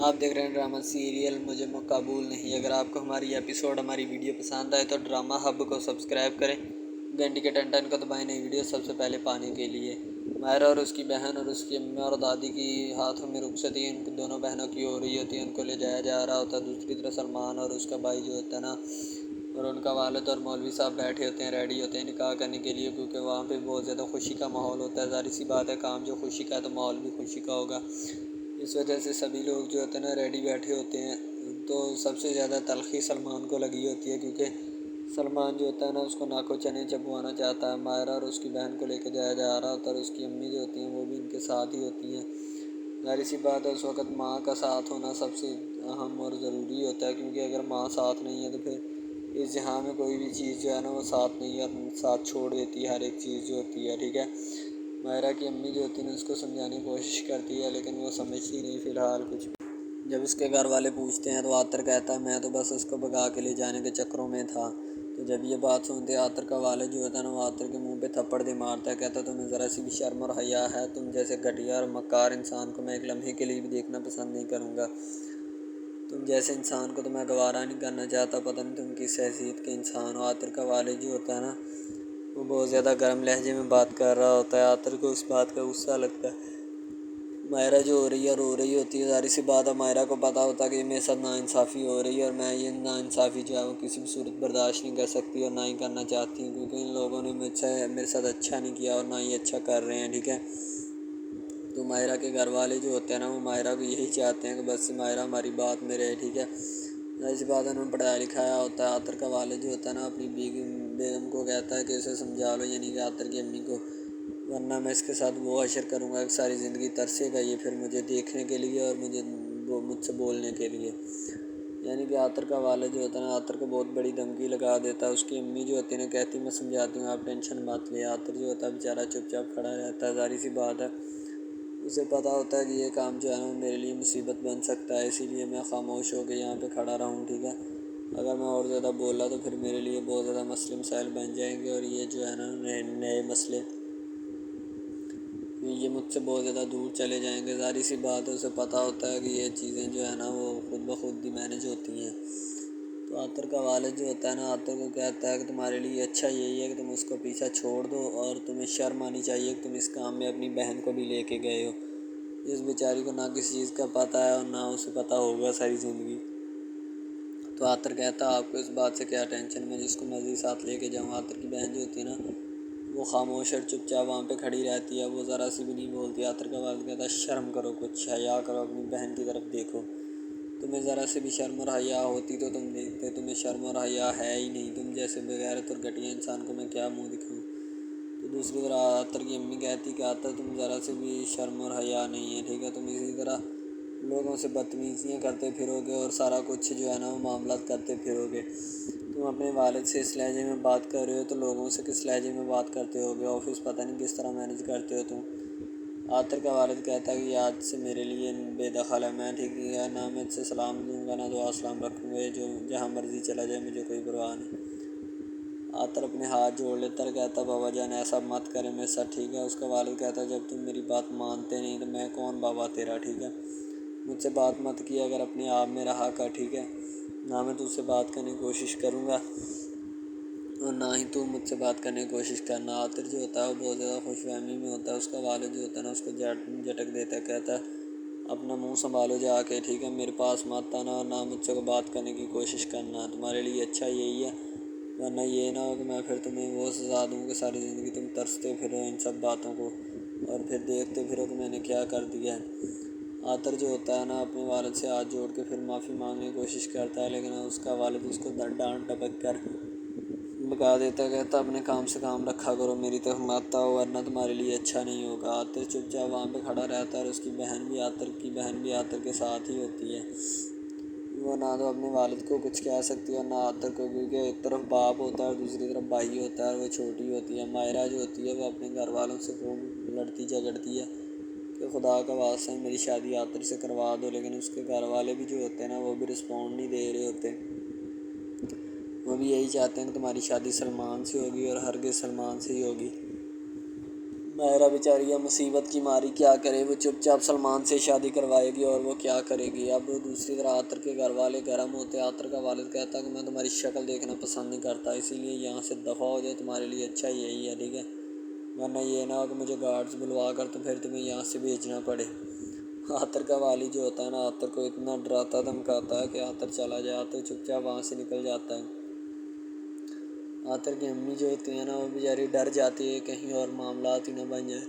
آپ دیکھ رہے ہیں ڈرامہ سیریل مجھے قبول نہیں۔ اگر آپ کو ہماری ایپیسوڈ ہماری ویڈیو پسند آئے تو ڈرامہ ہب کو سبسکرائب کریں، گھنٹی کے ٹن کو دبائیں نئی ویڈیو سب سے پہلے پانے کے لیے۔ ماہرہ اور اس کی بہن اور اس کی امی اور دادی کی ہاتھوں میں رخصتی ان دونوں بہنوں کی ہو رہی ہوتی ہے، ان کو لے جایا جا رہا ہوتا ہے۔ دوسری طرف سلمان اور اس کا بھائی جو ہوتا ہے نا، اور ان کا والد اور مولوی صاحب بیٹھے ہوتے ہیں، ریڈی ہوتے ہیں نکاح کرنے کے لیے، کیونکہ وہاں پہ بہت زیادہ خوشی کا ماحول ہوتا ہے۔ ظاہر سی بات ہے، کام جو خوشی کا ہے تو ماحول بھی خوشی کا ہوگا۔ اس وجہ سے سبھی لوگ جو ہوتے ہیں نا ریڈی بیٹھے ہوتے ہیں۔ تو سب سے زیادہ تلخی سلمان کو لگی ہوتی ہے، کیونکہ سلمان جو ہوتا ہے نا اس کو ناک و چنے چبوانا چاہتا ہے۔ ماہرہ اور اس کی بہن کو لے کے جایا جا رہا ہوتا ہے، اور اس کی امی جو ہوتی ہیں وہ بھی ان کے ساتھ ہی ہوتی ہیں۔ ظاہر سی بات ہے اس وقت ماں کا ساتھ ہونا سب سے اہم اور ضروری ہوتا ہے، کیونکہ اگر ماں ساتھ نہیں ہے تو پھر اس جہاں میں کوئی بھی چیز جو ہے نا وہ ساتھ نہیں ہے، ساتھ چھوڑ دیتی ہے ہر ایک چیز جو ہوتی ہے، ٹھیک ہے۔ ماہرہ کی امی جو ہوتی ہے اس کو سمجھانے کی کوشش کرتی ہے، لیکن وہ سمجھتی نہیں فی الحال کچھ بھی۔ جب اس کے گھر والے پوچھتے ہیں تو عاطر کہتا ہے میں تو بس اس کو بھگا کے لے جانے کے چکروں میں تھا۔ تو جب یہ بات سنتے عاطر کا والد جو ہوتا ہے نا وہ عاطر کے منہ پہ تھپڑ دے مارتا ہے، کہتا ہے تمہیں ذرا سی بھی شرم اور حیا ہے؟ تم جیسے گھٹیا اور مکار انسان کو میں ایک لمحے کے لیے بھی دیکھنا پسند نہیں کروں گا۔ تم جیسے انسان کو تو میں گوارا نہیں کرنا چاہتا، پتہ نہیں تم کس حیثیت کے انسان ہو۔ عاطر کا والد جو ہوتا ہے نا وہ بہت زیادہ گرم لہجے میں بات کر رہا ہوتا ہے۔ عاطر کو اس بات کا غصہ لگتا ہے۔ ماہرہ جو ہو رہی ہے رو رہی ہوتی ہے۔ ظاہر سی بات ہے ماہرہ کو پتہ ہوتا ہے کہ میرے ساتھ ناانصافی ہو رہی ہے، اور میں یہ ناانصافی جو ہے وہ کسی بھی صورت برداشت نہیں کر سکتی اور نہ ہی کرنا چاہتی ہوں، کیونکہ ان لوگوں نے میرے ساتھ اچھا نہیں کیا اور نہ ہی اچھا کر رہے ہیں، ٹھیک ہے۔ تو ماہرہ کے گھر والے جو ہوتے ہیں نا وہ ماہرہ کو یہی چاہتے ہیں کہ بس ماہرہ ہماری بات میں رہے، ٹھیک ہے۔ ظاہر سی بات ہے انہوں نے پڑھایا لکھایا ہوتا ہے۔ عاطر کا والد جو ہوتا ہے نا اپنی بیگم کو کہتا ہے کہ اسے سمجھا لو، یعنی کہ عاطر کی امی کو، ورنہ میں اس کے ساتھ وہ حشر کروں گا کہ ساری زندگی ترسے گا یہ پھر مجھے دیکھنے کے لیے اور مجھ سے بولنے کے لیے۔ یعنی کہ عاطر کا والد جو ہوتا ہے نا عاطر کو بہت بڑی دھمکی لگا دیتا ہے۔ اس کی امی جو ہوتی ہے نا کہتی میں سمجھاتی ہوں آپ ٹینشن مت لے۔ عاطر جو ہوتا ہے بیچارہ چپ چاپ کھڑا رہتا ہے۔ ظاہر سی بات ہے اسے پتہ ہوتا ہے کہ یہ کام جو ہے نا میرے لیے مصیبت بن سکتا ہے، اسی لیے میں خاموش ہو کے یہاں پہ کھڑا رہوں، ٹھیک ہے۔ اگر میں اور زیادہ بولا تو پھر میرے لیے بہت زیادہ مسئلے مسائل بن جائیں گے، اور یہ جو ہے نا نئے مسئلے یہ مجھ سے بہت زیادہ دور چلے جائیں گے۔ ظاہر سی بات ہے اسے پتہ ہوتا ہے کہ یہ چیزیں جو ہے نا وہ خود بخود ہی مینیج ہوتی ہیں۔ تو عاطر کا والد جو ہوتا ہے نا عاطر کو کہتا ہے کہ تمہارے لیے اچھا یہی ہے کہ تم اس کو پیچھا چھوڑ دو، اور تمہیں شرم آنی چاہیے کہ تم اس کام میں اپنی بہن کو بھی لے کے گئے ہو۔ اس بیچاری کو نہ کسی چیز کا پتہ ہے اور نہ اسے پتہ ہوگا ساری زندگی۔ تو عاطر کہتا ہے آپ کو اس بات سے کیا ٹینشن، میں جس کو مرضی ساتھ لے کے جاؤں۔ عاطر کی بہن جو ہوتی ہے نا وہ خاموش اور چپ چاپ وہاں پہ کھڑی رہتی ہے، وہ ذرا سی بھی نہیں بولتی۔ عاطر کا والد کہتا ہے شرم کرو، کچھ حیا کرو، اپنی بہن کی طرف دیکھو۔ تمہیں ذرا سے بھی شرم اور حیا ہوتی تو تم دیکھتے، تمہیں شرم اور حیا ہے ہی نہیں، تم جیسے بغیرت اور گھٹیا انسان کو میں کیا منہ دکھاؤں۔ تو دوسری طرح عاطر کی امی کہتی کہ عاطر تم ذرا سے بھی شرم اور حیا نہیں ہے، ٹھیک ہے، تم اسی طرح لوگوں سے بدتمیزیاں کرتے پھرو گے اور سارا کچھ جو ہے نا وہ معاملات کرتے پھرو گے۔ تم اپنے والد سے اس لہجے میں بات کر رہے ہو تو لوگوں سے کس لہجے میں بات کرتے ہوگے، آفس پتہ نہیں کس طرح مینیج کرتے ہو تم۔ عاطر کا والد کہتا ہے کہ یہ آج سے میرے لیے بے دخل ہے، میں ٹھیک ہے نہ میں اس سے سلام دوں گا نہ دعا سلام رکھوں گا، یہ جو جہاں مرضی چلا جائے مجھے کوئی پرواہ نہیں۔ عاطر اپنے ہاتھ جوڑ لیتا ہے، کہتا بابا جان ایسا مت کرے میرے ساتھ، ٹھیک ہے۔ اس کا والد کہتا ہے جب تم میری بات مانتے نہیں تو میں کون بابا تیرا، ٹھیک ہے، مجھ سے بات مت کیا اگر اپنے آپ میں رہا کر، ٹھیک ہے، نہ میں تجھ سے بات کرنے کی کوشش کروں گا اور نہ ہی تو مجھ سے بات کرنے کی کوشش کرنا۔ عاطر جو ہوتا ہے وہ بہت زیادہ خوش فہمی میں ہوتا ہے۔ اس کا والد جو ہوتا ہے نا اس کو جھٹک دیتا ہے، کہتا ہے اپنا منہ سنبھالو جا کے، ٹھیک ہے، میرے پاس مت آنا اور نہ مجھ سے بات کرنے کی کوشش کرنا، تمہارے لیے اچھا یہی ہے، ورنہ یہ نہ ہو کہ میں پھر تمہیں وہ سزا دوں کہ ساری زندگی تم ترستے پھرو ان سب باتوں کو اور پھر دیکھتے پھرو کہ میں نے کیا کر دیا ہے۔ عاطر جو ہوتا ہے نا اپنے والد سے ہاتھ جوڑ کے پھر معافی مانگنے کی کوشش کرتا ہے، لیکن اس کا والد اس کو ڈانٹ ڈپٹ کر بھگا دیتا ہے، کہتا اپنے کام سے کام رکھا کرو، میری طرف مت آؤ ورنہ تمہارے لیے اچھا نہیں ہوگا۔ عاطر چپ چاپ وہاں پہ کھڑا رہتا ہے، اور اس کی بہن بھی عاطر کے ساتھ ہی ہوتی ہے۔ وہ نہ تو اپنے والد کو کچھ کہہ سکتی ہے اور نہ عاطر کو، کیونکہ ایک طرف باپ ہوتا ہے اور دوسری طرف بھائی ہوتا ہے اور وہ چھوٹی ہوتی ہے۔ ماہرہ جو ہوتی ہے وہ اپنے گھر والوں سے خوب لڑتی جھگڑتی ہے کہ خدا کا واسطہ میری شادی عاطر سے کروا دو، لیکن اس کے گھر والے بھی جو ہوتے ہیں نا وہ بھی رسپونڈ نہیں دے رہے ہوتے، وہ بھی یہی چاہتے ہیں کہ تمہاری شادی سلمان سے ہوگی اور ہرگز سلمان سے ہی ہوگی۔ ماہرہ بیچاری اب مصیبت کی ماری کیا کرے، وہ چپ چاپ سلمان سے شادی کروائے گی اور وہ کیا کرے گی۔ اب دوسری طرح عاطر کے گھر والے گرم ہوتے، عاطر کا والد کہتا کہ میں تمہاری شکل دیکھنا پسند نہیں کرتا، اسی لیے یہاں سے دفع ہو جائے، تمہارے لیے اچھا یہی ہے، ٹھیک ہے، ورنہ یہ نہ ہو کہ مجھے گارڈز بلوا کر تو پھر تمہیں یہاں سے بھیجنا پڑے۔ عاطر کا والد جو ہوتا ہے نا، عاطر کو اتنا ڈراتا دھمکاتا ہے کہ عاطر چلا جائے، عاطر چپ چاپ وہاں سے نکل جاتا ہے۔ عاطر کی امی جو ہوتی ہیں نا، وہ بیچاری ڈر جاتی ہے کہیں اور معاملات ہی نہ بن جائے۔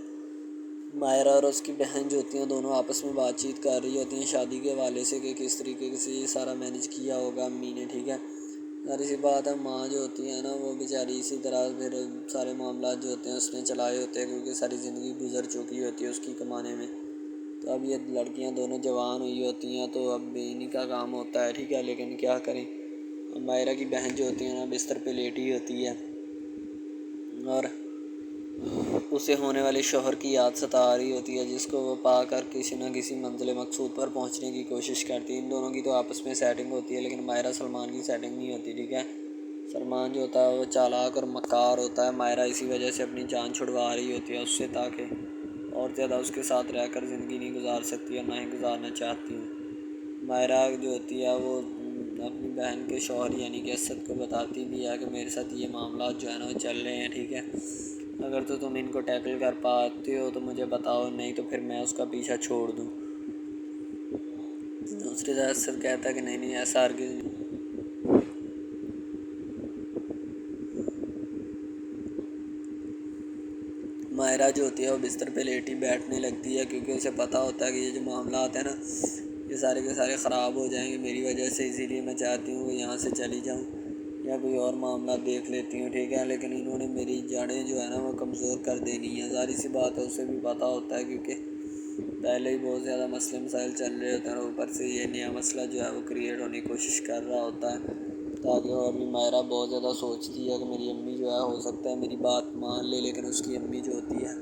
ماہرہ اور اس کی بہن جو ہوتی ہیں دونوں آپس میں بات چیت کر رہی ہوتی ہیں شادی کے حوالے سے کہ کس طریقے سے یہ سارا مینیج کیا ہوگا امی نے، ٹھیک ہے۔ ظاہر سی بات ہے، ماں جو ہوتی ہے نا وہ بیچاری اسی طرح پھر سارے معاملات جو ہوتے ہیں اس نے چلائے ہوتے ہیں، کیونکہ ساری زندگی گزر چکی ہوتی ہے اس کی کمانے میں۔ تو اب یہ لڑکیاں دونوں جوان ہوئی ہوتی ہیں تو اب انہی کا کام ہوتا ہے، ٹھیک ہے، لیکن کیا کریں۔ ماہرہ کی بہن جو ہوتی ہے نا بستر پہ لیٹی ہوتی ہے اور اسے ہونے والے شوہر کی یاد ستا رہی ہوتی ہے، جس کو وہ پا کر کسی نہ کسی منزل مقصود پر پہنچنے کی کوشش کرتی ہے۔ ان دونوں کی تو آپس میں سیٹنگ ہوتی ہے، لیکن ماہرہ سلمان کی سیٹنگ نہیں ہوتی، ٹھیک ہے۔ سلمان جو ہوتا ہے وہ چالاک اور مکار ہوتا ہے، ماہرہ اسی وجہ سے اپنی جان چھڑوا رہی ہوتی ہے اس سے تاکہ اور زیادہ اس کے ساتھ رہ کر زندگی نہیں گزار سکتی اور نہ ہی گزارنا چاہتی ہوں۔ ماہرہ جو ہوتی ہے وہ اپنی بہن کے شوہر یعنی کہ اسد کو بتاتی بھی ہے کہ میرے ساتھ یہ معاملات جو ہے نا وہ چل رہے ہیں، ٹھیک ہے، اگر تو تم ان کو ٹیکل کر پاتے ہو تو مجھے بتاؤ، نہیں تو پھر میں اس کا پیچھا چھوڑ دوں۔ دوسری طرف اسد کہتا ہے کہ نہیں نہیں، ایسا ہرگز نہیں۔ ماہرہ جو ہوتی ہے وہ بستر پہ لیٹی بیٹھنے لگتی ہے، کیونکہ اسے پتہ ہوتا ہے کہ یہ جو معاملات ہیں نا یہ سارے کے سارے خراب ہو جائیں گے میری وجہ سے، اسی لیے میں چاہتی ہوں کہ یہاں سے چلی جاؤں یا کوئی اور معاملات دیکھ لیتی ہوں، ٹھیک ہے، لیکن انہوں نے میری جڑیں جو ہے نا وہ کمزور کر دینی ہے۔ ظاہر سی بات ہے اسے بھی پتہ ہوتا ہے، کیونکہ پہلے ہی بہت زیادہ مسئلے مسائل چل رہے ہوتے ہیں اور اوپر سے یہ نیا مسئلہ جو ہے وہ کریٹ ہونے کی کوشش کر رہا ہوتا ہے تاکہ، اور بھی ماہرہ بہت زیادہ سوچتی ہے کہ میری امی جو ہے ہو سکتا ہے میری بات مان لے، لیکن اس کی امی جو ہوتی ہے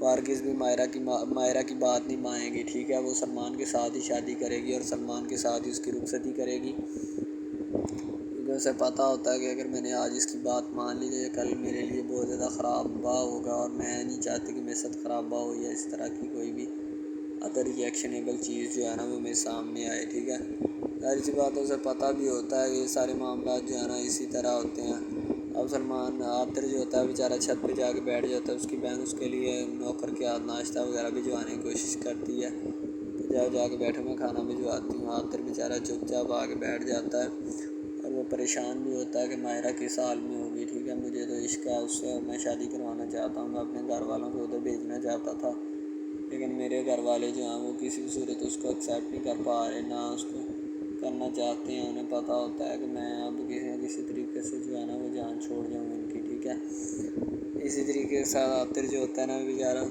وہ ہرگز بھی ماہرہ کی بات نہیں مانیں گی، ٹھیک ہے، وہ سلمان کے ساتھ ہی شادی کرے گی اور سلمان کے ساتھ ہی اس کی رخصتی کرے گی، کیونکہ اسے پتہ ہوتا ہے کہ اگر میں نے آج اس کی بات مان لی تو یہ کل میرے لیے بہت زیادہ خراب باہ ہوگا، اور میں نہیں چاہتی کہ میرے ساتھ خراب باہ ہو یا اس طرح کی کوئی بھی ادر ریئیکشنیبل چیز جو ہے نا وہ میرے سامنے آئے، ٹھیک ہے۔ ظاہر سی بات ہے اسے پتہ بھی ہوتا ہے کہ یہ سارے معاملات جو ہے نا اسی طرح ہوتے ہیں۔ اب سلمان عاطر جو ہوتا ہے بیچارہ چھت پہ جا کے بیٹھ جاتا ہے، اس کی بہن اس کے لیے نوکر کے ہاتھ ناشتہ وغیرہ بھجوانے کی کوشش کرتی ہے کہ جا کے بیٹھو میں کھانا بھجواتی ہوں۔ عاطر بیچارہ چپ چاپ آ کے بیٹھ جاتا ہے اور وہ پریشان بھی ہوتا ہے کہ ماہرہ کس حال میں ہوگی، ٹھیک ہے، مجھے تو عشق ہے اس سے اور میں شادی کروانا چاہتا ہوں، میں اپنے گھر والوں کو ادھر بھیجنا چاہتا تھا، لیکن میرے گھر والے جو ہیں وہ کسی بھی صورت اس کو ایکسیپٹ نہیں کر پا رہے، نہ اس کو کرنا چاہتے ہیں۔ انہیں پتہ ہوتا ہے کہ میں اب کسی نہ کسی طریقے سے جو ہے نا وہ جان چھوڑ جاؤں ان کی، ٹھیک ہے۔ اسی طریقے کے ساتھ عاطر جو ہوتا ہے نا بیچارہ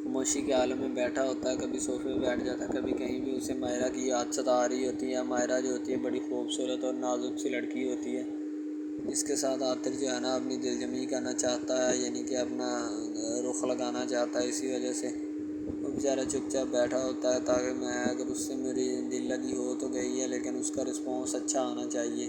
خاموشی کے عالم میں بیٹھا ہوتا ہے، کبھی صوفے پہ بیٹھ جاتا ہے، کبھی کہیں بھی اسے ماہرہ کی یاد ستا رہی ہوتی ہے۔ ماہرہ جو ہوتی ہے بڑی خوبصورت اور نازک سی لڑکی ہوتی ہے، جس کے ساتھ عاطر جو ہے نا اپنی دل جمعی کرنا چاہتا ہے، یعنی کہ اپنا رخ لگانا چاہتا ہے، اسی وجہ سے وہ بیچارہ چپ چاپ بیٹھا ہوتا ہے تاکہ میں اگر اس سے میری دل لگی ہو تو گئی ہے، لیکن اس کا رسپانس اچھا آنا چاہیے،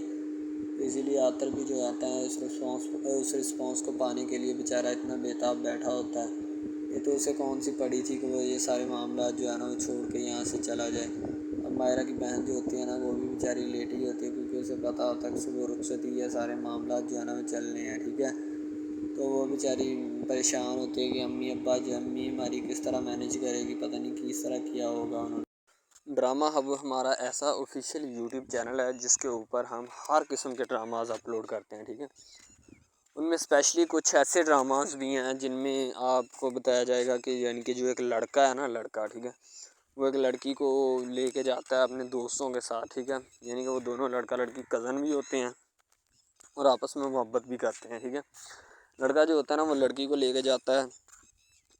اسی لیے عاطر بھی جو آتا ہے اس رسپانس کو پانے کے لیے بیچارہ اتنا بےتاب بیٹھا ہوتا ہے۔ یہ تو اسے کون سی پڑی تھی کہ وہ یہ سارے معاملات جو ہے نا وہ چھوڑ کے یہاں سے چلا جائے۔ اب ماہرہ کی بہن جو ہوتی ہے نا وہ بھی بیچاری لیٹی ہوتی ہے، کیونکہ اسے پتہ ہوتا ہے کہ صبح رخصتی ہے، سارے معاملات جو ہے نا وہ چلنے ہیں، ٹھیک ہے۔ تو وہ بیچاری پریشان ہوتی ہے کہ امی ابا جو امی ہماری کس طرح مینیج کرے گی، پتہ نہیں کس طرح کیا ہوگا انہوں نے۔ ڈرامہ ہب ہمارا ایسا آفیشیل یوٹیوب چینل ہے جس کے اوپر ہم ہر قسم کے ڈراماز اپلوڈ کرتے ہیں، ٹھیک ہے۔ ان میں اسپیشلی کچھ ایسے ڈراماز بھی ہیں جن میں آپ کو بتایا جائے گا کہ یعنی کہ جو ایک لڑکا ہے نا، لڑکا، ٹھیک ہے، وہ ایک لڑکی کو لے کے جاتا ہے اپنے دوستوں کے ساتھ، ٹھیک ہے، یعنی کہ وہ دونوں لڑکا لڑکی کزن بھی ہوتے ہیں اور آپس میں محبت بھی کرتے ہیں، ٹھیک ہے۔ لڑکا جو ہوتا ہے نا وہ لڑکی کو لے کے جاتا ہے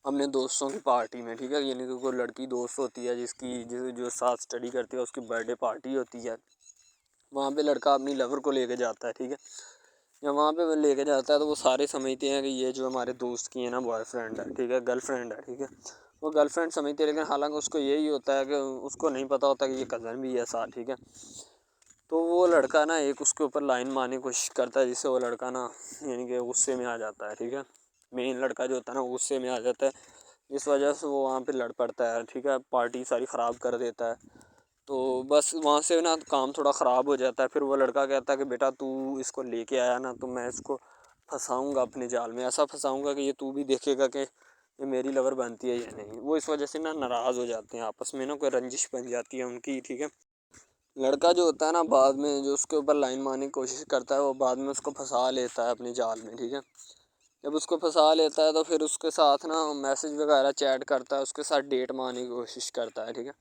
اپنے دوستوں کی پارٹی میں، ٹھیک ہے، یعنی کہ کوئی لڑکی دوست ہوتی ہے جو ساتھ اسٹڈی کرتی ہے، اس کی برتھ ڈے پارٹی ہوتی ہے، وہاں پہ لڑکا اپنی لور کو لے کے جاتا ہے، ٹھیک ہے۔ جب وہاں پہ وہ لے کے جاتا ہے تو وہ سارے سمجھتے ہیں کہ یہ جو ہمارے دوست کی ہے نا بوائے فرینڈ ہے، ٹھیک ہے، گرل فرینڈ ہے، ٹھیک ہے، وہ گرل فرینڈ سمجھتے ہیں، لیکن حالانکہ اس کو یہی ہوتا ہے کہ اس کو نہیں پتہ ہوتا کہ یہ کزن بھی ہے ساتھ، ٹھیک ہے۔ تو وہ لڑکا نا ایک اس کے اوپر لائن مارنے کی کوشش کرتا ہے، جس سے وہ لڑکا نا یعنی کہ غصے میں آ جاتا ہے، ٹھیک ہے۔ مین لڑکا جو ہوتا ہے نا غصے میں آ جاتا ہے، جس وجہ سے وہ وہاں پہ لڑ پڑتا ہے، ٹھیک ہے، پارٹی ساری خراب کر دیتا ہے۔ تو بس وہاں سے نا کام تھوڑا خراب ہو جاتا ہے، پھر وہ لڑکا کہتا ہے کہ بیٹا تو اس کو لے کے آیا نا، تو میں اس کو پھنساؤں گا اپنے جال میں، ایسا پھنساؤں گا کہ یہ تو بھی دیکھے گا کہ یہ میری لور بنتی ہے یا نہیں۔ وہ اس وجہ سے نا ناراض ہو جاتے ہیں آپس میں، نا کوئی رنجش بن جاتی ہے ان کی، ٹھیک ہے۔ لڑکا جو ہوتا ہے نا بعد میں جو اس کے اوپر لائن مارنے کی کوشش کرتا ہے، وہ بعد میں اس کو پھنسا لیتا ہے اپنے جال میں، ٹھیک ہے۔ جب اس کو پھنسا لیتا ہے تو پھر اس کے ساتھ نا میسج وغیرہ چیٹ کرتا ہے، اس کے ساتھ ڈیٹ مارنے کی کوشش کرتا ہے، ٹھیک ہے۔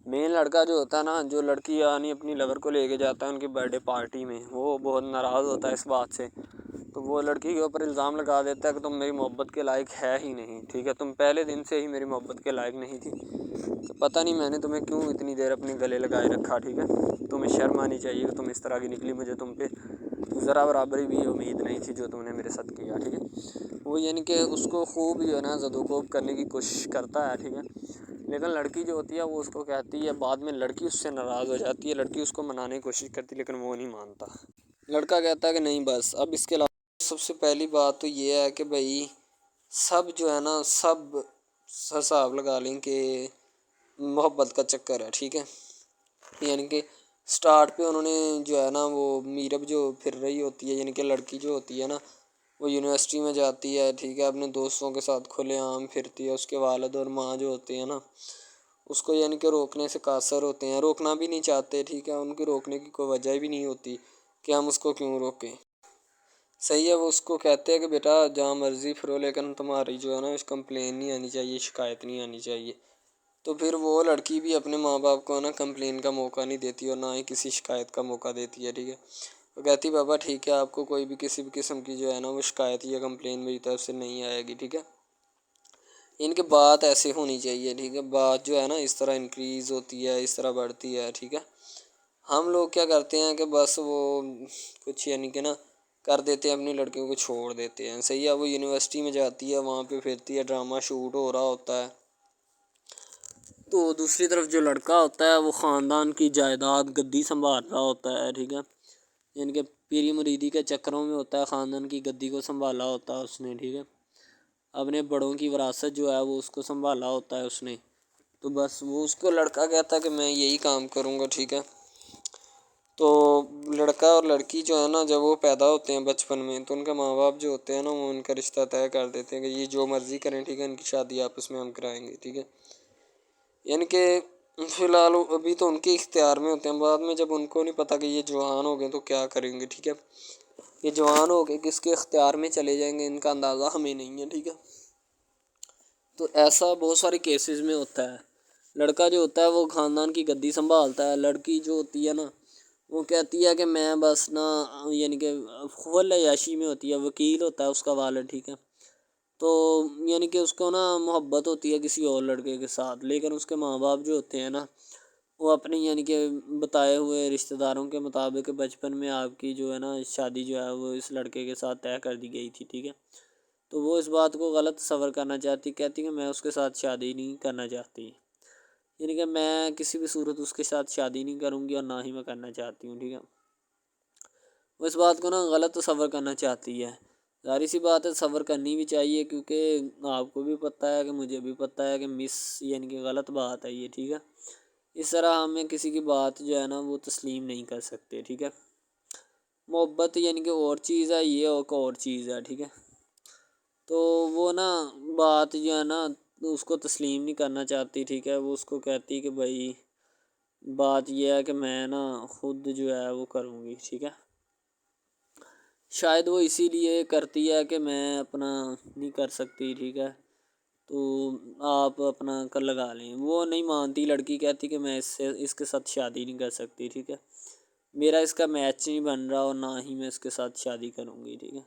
مین لڑکا جو ہوتا ہے نا، جو لڑکی یعنی اپنی لور کو لے کے جاتا ہے ان کی برتھ ڈے پارٹی میں، وہ بہت ناراض ہوتا ہے اس بات سے، تو وہ لڑکی کے اوپر الزام لگا دیتا ہے کہ تم میری محبت کے لائق ہے ہی نہیں، ٹھیک ہے، تم پہلے دن سے ہی میری محبت کے لائق نہیں تھی، تو پتہ نہیں میں نے تمہیں کیوں اتنی دیر اپنے گلے لگائے رکھا، ٹھیک ہے۔ تمہیں شرم آنی چاہیے کہ تم اس طرح کی نکلی، مجھے تم پہ ذرا برابری بھی امید نہیں تھی جو تم نے میرے ساتھ کیا، ٹھیک ہے۔ وہ یعنی کہ اس کو خوب جو ہے نا زد و کوب کرنے کی کوشش کرتا ہے، ٹھیک ہے، لیکن لڑکی جو ہوتی ہے وہ اس کو کہتی ہے، بعد میں لڑکی اس سے ناراض ہو جاتی ہے، لڑکی اس کو منانے کی کوشش کرتی ہے لیکن وہ نہیں مانتا۔ لڑکا کہتا ہے کہ نہیں بس اب اس کے علاوہ سب سے پہلی بات تو یہ ہے کہ بھائی سب جو ہے نا سب حساب لگا لیں کہ محبت کا چکر ہے، ٹھیک ہے، یعنی کہ سٹارٹ پہ انہوں نے جو ہے نا وہ میرب جو پھر رہی ہوتی ہے، یعنی کہ لڑکی جو ہوتی ہے نا وہ یونیورسٹی میں جاتی ہے، ٹھیک ہے، اپنے دوستوں کے ساتھ کھلے عام پھرتی ہے، اس کے والد اور ماں جو ہوتے ہیں نا اس کو یعنی کہ روکنے سے قاصر ہوتے ہیں، روکنا بھی نہیں چاہتے، ٹھیک ہے، ان کی روکنے کی کوئی وجہ بھی نہیں ہوتی کہ ہم اس کو کیوں روکیں، صحیح ہے۔ وہ اس کو کہتے ہیں کہ بیٹا جہاں مرضی پھرو لیکن تمہاری جو ہے نا اس کمپلین نہیں آنی چاہیے، شکایت نہیں آنی چاہیے، تو پھر وہ لڑکی بھی اپنے ماں باپ کو نا کمپلین کا موقع نہیں دیتی اور نہ ہی کسی شکایت کا موقع دیتی ہے، ٹھیک ہے۔ وہ کہتی بابا ٹھیک ہے، آپ کو کوئی بھی کسی بھی قسم کی جو ہے نا وہ شکایت یا کمپلین میری طرف سے نہیں آئے گی، ٹھیک ہے۔ ان کی بات ایسے ہونی چاہیے، ٹھیک ہے، بات جو ہے نا اس طرح انکریز ہوتی ہے، اس طرح بڑھتی ہے، ٹھیک ہے۔ ہم لوگ کیا کرتے ہیں کہ بس وہ کچھ یعنی کہ نا کر دیتے ہیں، اپنی لڑکیوں کو چھوڑ دیتے ہیں، صحیح ہے۔ وہ یونیورسٹی میں جاتی ہے، وہاں پہ پھرتی ہے، ڈرامہ شوٹ ہو رہا ہوتا ہے، تو دوسری طرف جو لڑکا ہوتا ہے وہ خاندان کی جائیداد گدی سنبھال رہا ہوتا ہے، ٹھیک ہے، یعنی کہ پیری مریدی کے چکروں میں ہوتا ہے، خاندان کی گدی کو سنبھالا ہوتا ہے اس نے، ٹھیک ہے، اپنے بڑوں کی وراثت جو ہے وہ اس کو سنبھالا ہوتا ہے اس نے، تو بس وہ اس کو لڑکا کہتا ہے کہ میں یہی کام کروں گا، ٹھیک ہے۔ تو لڑکا اور لڑکی جو ہے نا جب وہ پیدا ہوتے ہیں بچپن میں تو ان کے ماں باپ جو ہوتے ہیں نا وہ ان کا رشتہ طے کر دیتے ہیں کہ یہ جو مرضی کریں، ٹھیک ہے، ان کی شادی آپس میں ہم کرائیں گے، ٹھیک ہے، یعنی کہ فی الحال ابھی تو ان کے اختیار میں ہوتے ہیں، بعد میں جب ان کو نہیں پتہ کہ یہ جوان ہو گئے تو کیا کریں گے، ٹھیک ہے، یہ جوان ہو کے کس کے اختیار میں چلے جائیں گے ان کا اندازہ ہمیں نہیں ہے، ٹھیک ہے۔ تو ایسا بہت سارے کیسز میں ہوتا ہے، لڑکا جو ہوتا ہے وہ خاندان کی گدی سنبھالتا ہے، لڑکی جو ہوتی ہے نا وہ کہتی ہے کہ میں بس نا یعنی کہ فل عیاشی میں ہوتی ہے، وکیل ہوتا ہے اس کا والد، ٹھیک ہے، تو یعنی کہ اس کو نا محبت ہوتی ہے کسی اور لڑکے کے ساتھ، لیکن اس کے ماں باپ جو ہوتے ہیں نا وہ اپنی یعنی کہ بتائے ہوئے رشتہ داروں کے مطابق بچپن میں آپ کی جو ہے نا شادی جو ہے وہ اس لڑکے کے ساتھ طے کر دی گئی تھی، ٹھیک ہے، تو وہ اس بات کو غلط تصور کرنا چاہتی، کہتی کہ میں اس کے ساتھ شادی نہیں کرنا چاہتی، یعنی کہ میں کسی بھی صورت اس کے ساتھ شادی نہیں کروں گی اور نہ ہی میں کرنا چاہتی ہوں، ٹھیک ہے۔ وہ اس بات کو نا غلط تصور کرنا چاہتی ہے، ظاہر سی بات ہے تصور کرنی بھی چاہیے کیونکہ آپ کو بھی پتہ ہے کہ مجھے بھی پتہ ہے کہ یعنی کہ غلط بات ہے یہ، ٹھیک ہے، اس طرح ہمیں کسی کی بات جو ہے نا وہ تسلیم نہیں کر سکتے، ٹھیک ہے۔ محبت یعنی کہ اور چیز ہے، یہ اور چیز ہے، ٹھیک ہے، تو وہ نا بات جو ہے نا اس کو تسلیم نہیں کرنا چاہتی، ٹھیک ہے، وہ اس کو کہتی کہ بھائی بات یہ ہے کہ میں نا خود جو ہے وہ کروں گی، ٹھیک ہے، شاید وہ اسی لیے کرتی ہے کہ میں اپنا نہیں کر سکتی، ٹھیک ہے، تو آپ اپنا کر لگا لیں، وہ نہیں مانتی، لڑکی کہتی کہ میں اس کے ساتھ شادی نہیں کر سکتی، ٹھیک ہے، میرا اس کا میچ نہیں بن رہا اور نہ ہی میں اس کے ساتھ شادی کروں گی، ٹھیک ہے،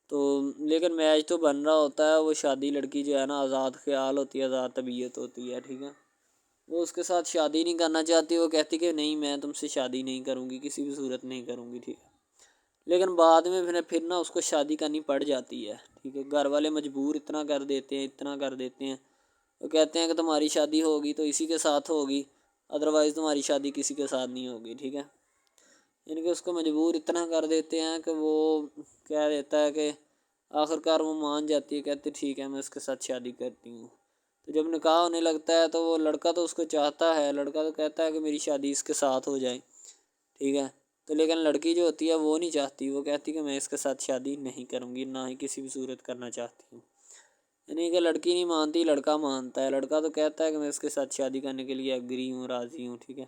تو لیکن میچ تو بن رہا ہوتا ہے، وہ شادی لڑکی جو ہے نا آزاد خیال ہوتی ہے، آزاد طبیعت ہوتی ہے، ٹھیک ہے، وہ اس کے ساتھ شادی نہیں کرنا چاہتی، وہ کہتی کہ نہیں میں تم سے شادی نہیں کروں گی، کسی بھی صورت نہیں کروں گی، ٹھیک ہے، لیکن بعد میں پھر نا اس کو شادی کرنی پڑ جاتی ہے، ٹھیک ہے، گھر والے مجبور اتنا کر دیتے ہیں، وہ کہتے ہیں کہ تمہاری شادی ہوگی تو اسی کے ساتھ ہوگی، ادروائز تمہاری شادی کسی کے ساتھ نہیں ہوگی، ٹھیک ہے، یعنی کہ اس کو مجبور اتنا کر دیتے ہیں کہ وہ کہہ دیتا ہے کہ آخر کار وہ مان جاتی ہے، کہتی ٹھیک ہے میں اس کے ساتھ شادی کرتی ہوں۔ تو جب نکاح ہونے لگتا ہے تو وہ لڑکا تو اس کو چاہتا ہے، لڑکا تو کہتا ہے کہ میری شادی اس کے ساتھ ہو جائے، ٹھیک ہے، تو لیکن لڑکی جو ہوتی ہے وہ نہیں چاہتی، وہ کہتی کہ میں اس کے ساتھ شادی نہیں کروں گی، نہ ہی کسی بھی صورت کرنا چاہتی ہوں۔ یعنی کہ لڑکی نہیں مانتی، لڑکا مانتا ہے۔ لڑکا تو کہتا ہے کہ میں اس کے ساتھ شادی کرنے کے لیے ایگری ہوں، راضی ہوں، ٹھیک ہے۔